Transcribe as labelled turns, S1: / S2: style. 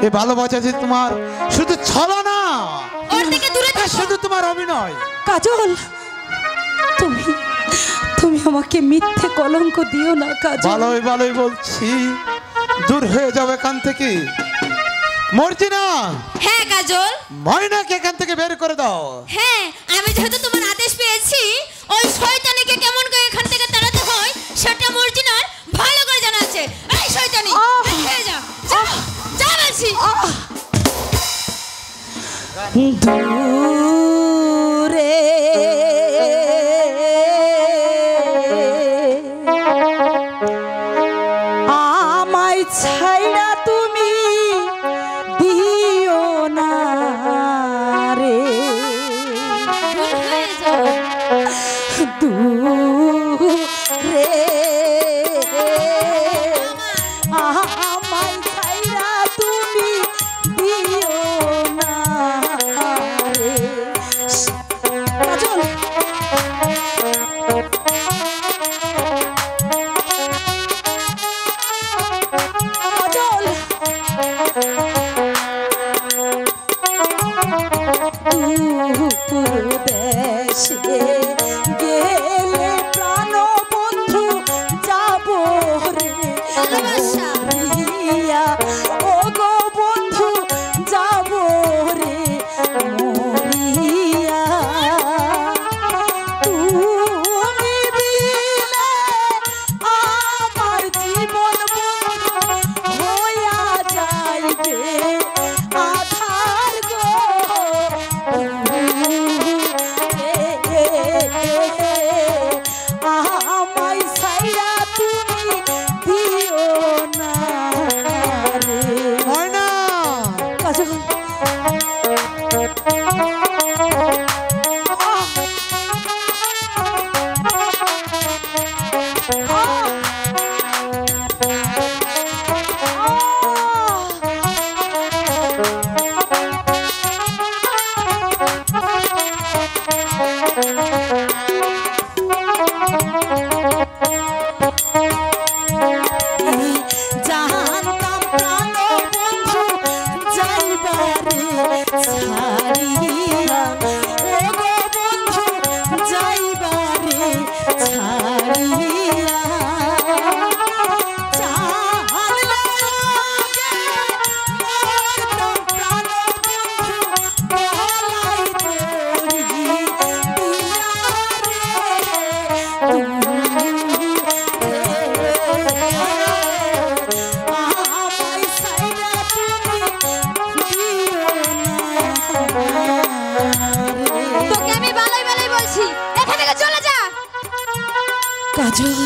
S1: এই ভালোবাসা যে তোমার শুধু ছলনা,
S2: ওর থেকে দূরে থাকো।
S1: শুধু তোমার অভিনয়।
S3: কাজল, তুমি আমাকে মিথ্যে কলঙ্ক দিও না কাজল।
S1: ভালোই ভালোই বলছি, দূর হয়ে যাও এখান থেকে। মর্জিনা।
S2: হ্যাঁ কাজল।
S1: ময়নাকে এখান থেকে বের করে দাও।
S2: হ্যাঁ, আমি যেহেতু তোমার আদেশ পেয়েছি, ওই শয়তানিকে কেমন করে এখান থেকে তাড়াতে হয় সেটা মর্জিনার ভালো করে জানা আছে। এই শয়তানি, বের হয়ে যা। যা, যা বলছি।
S3: দূরে আমায় ছাইড়া তুমি দিও না রে,
S2: দূর হয়ে যাও।
S3: দূরে আমায় ছাইড়া তুমি দিও না রে। কাজল, দেশে গেলে প্রাণ বন্ধু যাব রে, মরিয়া ও গো বন্ধু যাব রে, মরিয়া তুমি বিলে আমার জীবন বন্ধু হইয়া যাইবে আধার গো। আমায় ছাইড়া তুমি দিও না রে।
S1: ময়না।
S3: কাজল, জানতাম প্রাণ বন্ধু যাইবারে ছাড়িয়া, ও গো বন্ধু যাইবারে ছাড়িয়া, জানলে আগে মরতাম প্রাণ বন্ধু গলায় দড়ি দিয়া রে। আমায় ছাইড়া তুমি দিও না রে।
S2: তোকে আমি ভালোই ভালোই বলছি, এখান থেকে চলে যা।
S3: কাজল,